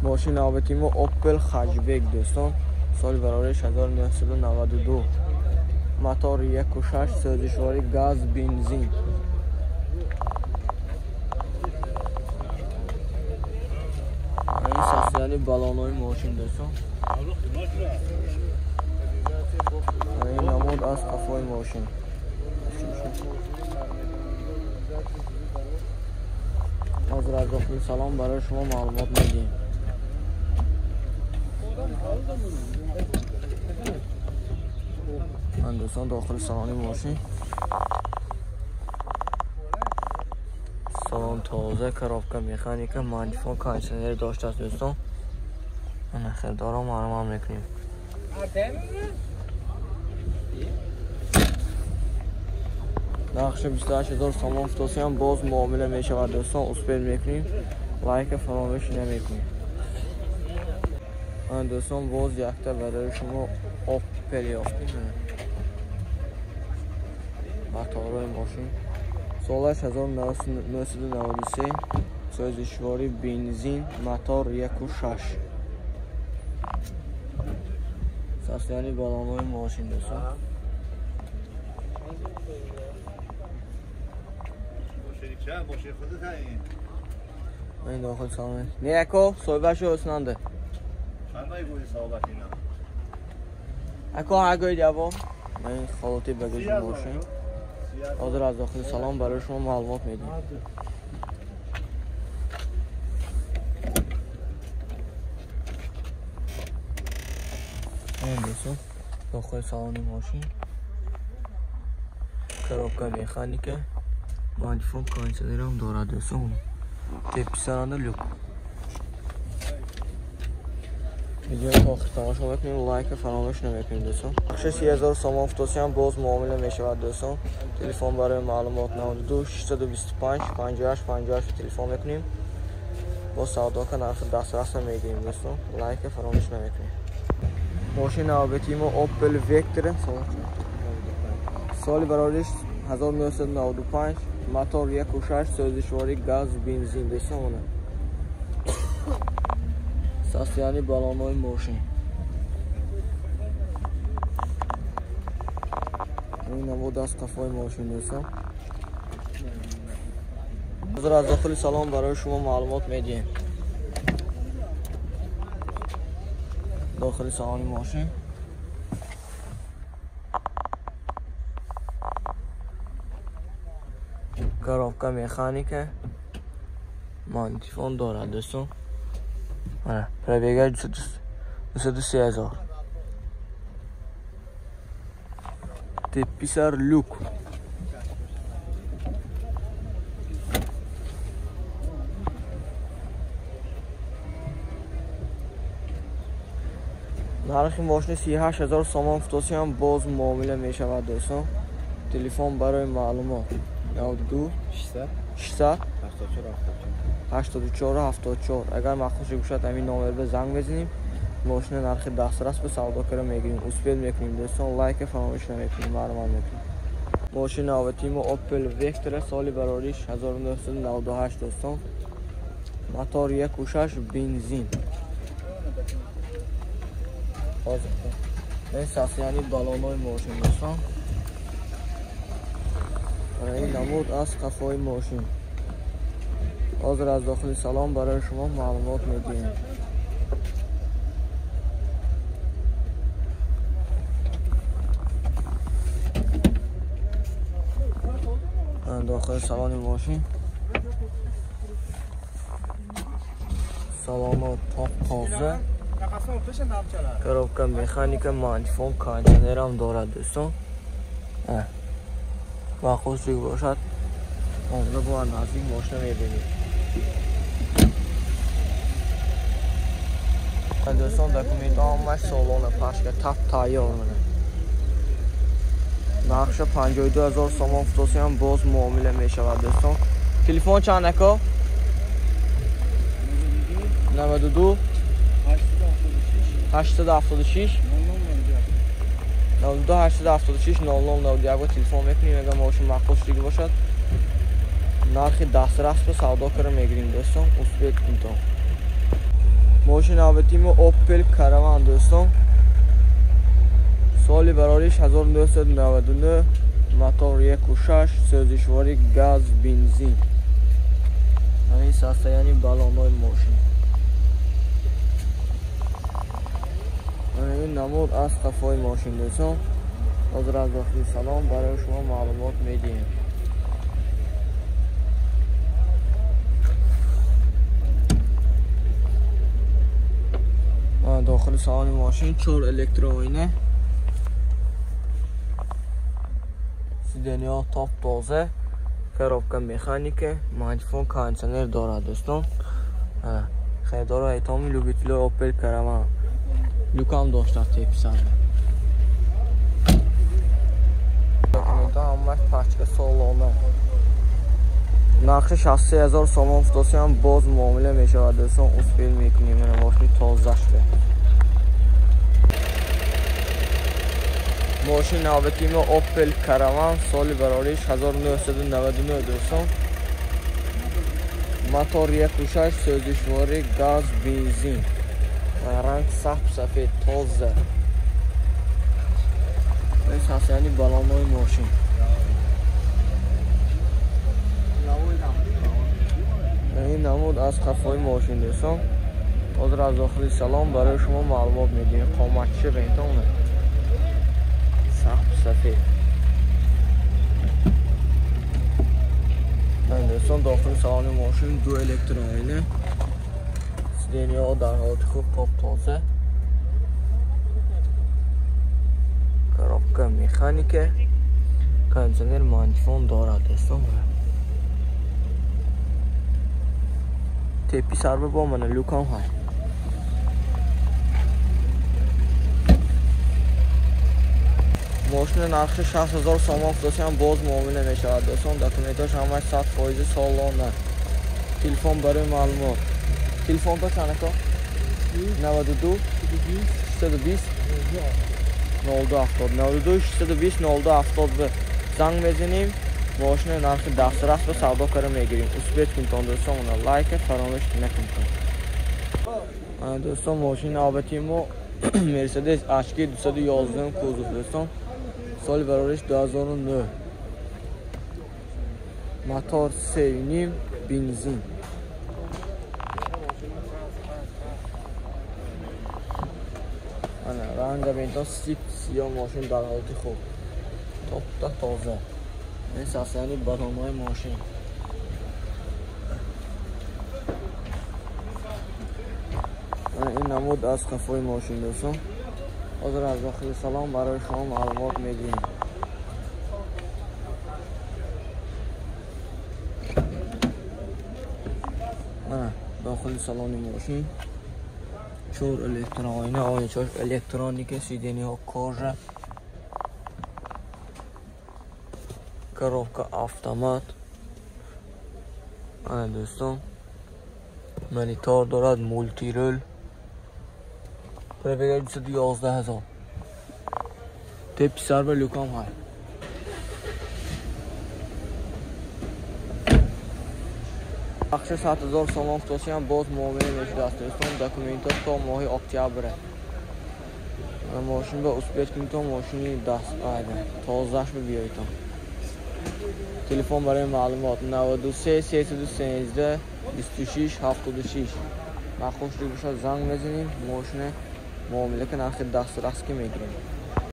ماشین نوبتی ما اوپل خچبک دوستان، سال برابرش 1992، موتور 1.6 سوزشواری گاز بنزین. این ساختمانی بالانوی ماشین دوستان. این نمود از قفای ماشین. از رزاقی سلام برای شما معلومات میدیم. من دوستان داخل سالن ماشین سالن تازه، کارابکا مکانیک، مانیفون کاندیشنر داشته است دوستان. من خریدارا معلومات میکنیم. نقش 28000 سامان فتوسی هم باز معامله میشود دوستان. اسپل میکنیم، لایک فراموش نمیکنیم. من دوستان باز یکتا برای شما اوپل یافتیم. موتور ماشین سالش 1993، سوزشواری بنزین، موتور 1.6. ساختمانی بالانوی ماشین دوستان. این داخل سالن نیکو صحبت شو اسنانده اکو هگوی دیابا. این خالطی بگوش ماشین حاضر از داخل سالن برای شما معلومات میدیم. این دوستان داخل سالن ماشین کارابکا مکانیک، مانیفون کاندیشنر هم دارد دوستان. تیپ سرانده لوک. ویدیو تا آخر تماشا بکنیم، لایک فراموش نمیکنیم دوستان. بخش 30000 سامان فتوسی هم باز معامله میشود دوستان. تلفن برای معلومات 92 625 58 58 تلفن میکنیم. با سودا که نرخ دسترس میگیریم دوستان. لایک فراموش نمیکنیم. ماشین نوبتی ما اوپل وکتر، سال برابرش 1995، موتور 1.6 سوزشواری گاز بنزین دوستان. ساختمانی بالانوی ماشین. این نمود از قفای ماشین دوستان. حاضر از داخل سالن برای شما معلومات میدیم. داخل سالن ماشین کارابکا مکانیک، مانیفون دارد دوستان. پرابیگر 230,000. تیپیسر لوک. نرخ ماشین 38,000 سامان فتوسی هم باز معامله میشود دوستان. تلفن برای معلومات 92 600 84 74. اگر مخصوصی باشد همین نامبر به زنگ بزنیم. ماشین نرخ دسترس به سوداگر میگیریم، اسپل میکنیم دوستان. لایک فراموش نمیکنیم، معلومات میکنیم. ماشین نوبتی ما اوپل وکتر، سال برابرش 1998 دوستان، موتور 1.6 بنزین. این ساختمانی بالانوی ماشین دوستان. این نمود از قفای ماشین. حاضر از داخل سالن برای شما معلومات میدیم. داخل سالن ماشین سالن تاپ تازه، کارابکا مکانیک، مانیفون کاندیشنر هم دارد دوستان. و خوشی باشد آمده با نزدیک ماشین میبینید دوستان. دکومنت همش سالن پشت تپ تایار منه. نقش 52,000 سامان فتوسی هم باز معامله میشود دوستان. تلفن چند اکا؟ 92 876 92 876 0092 تلفن میکنیم. اگر ماشین معقول دیگه باشد نرخ دسترس به سوداگر میگیریم دوستان. اسپیت کنید. ماشین نوبتیم اوپل کاروان دوستان. سالی براریش 1999. موتور 1.6 سوزشواری گاز بنزین. این ساسته یعنی بالانوی ماشین. این نمود از قفای ماشین دوستان. از داخلی سلام برای شما معلومات میدیم. داخل سالن ماشین 4 الکترونینه. سیدنیا تاپ تازه. коробка механики, микрофон, кондиционер дорад дӯстон. Хайдору айтоми любителои Opel Caravan. Люкам дошта тепи сарда. Документон ҳамаш пачка солона. Нақши шасси 1000 сомон футосиам боз муомила мешавад дӯстон. Успел мекунем мана мошини тоза шуда. ماشین نوبتیم اوپل کاروان سال براریش 1999 دوستان. موتور 1.6 سوزشواری گاز بنزین و رنگ سفید تازه. این هست یعنی بالانوی ماشین. این نمود از قفای ماشین دوستان. از داخلی سلام برای شما معلومات میدیم. قامتش بینتونه سفید. دوستان داخل سالن ماشین 2 الکترونینه. سیدنیا در حالت خوب تاپ تازه. коробка مکانیکه. кондиционер مانیفون دارد دوستان. تپی سر با من لوکام های. ماشین نرخ 60000 سوم فروشیم باز معامله میشود دوستان. دکومنتاش همش 100% سالانه. تلفن برای معلومات. تلفن تا چند تا 92 620 0270 92 620 0270 به زنگ بزنیم. ماشین نرخ دسترس به سودا کار میگیریم. اثبات کنید دوستان. لایک فراموش نکنید دوستان. ماشین نوبتیمو مرسدس اشکی 211 کوزوف دوستان. سال براریش 2009. موتور 3.5 بنزین. رنگ بینتان سیاه ماشین در حالت خوب تاپ تازه. این ساسیانی برنامه ماشین. این نمود از قفای ماشین دوستان. از داخل سلام برای شما معلومات میدیم. داخل سالن ماشین 4 الکترونینه. آینچاش الکترونیکه. سیدنی ها کاژه. коробка автомат. دوستان مانیتور دارد. مولتی رول. پربگرد 211,000. تپی سر به لوکام های. بخش 7,000 سوم فروشی هم باز معامله میشده است دوستان. دکومنتاش تا ماه اکتبر. ماشین با اثبات کنید تا ماشینی دست تازهش بیایید. تلفن برای معلومات 93 313 26 76. نخوش دیگه زنگ بزنیم. ماشین معامله که نرخ دسترس که میگیریم.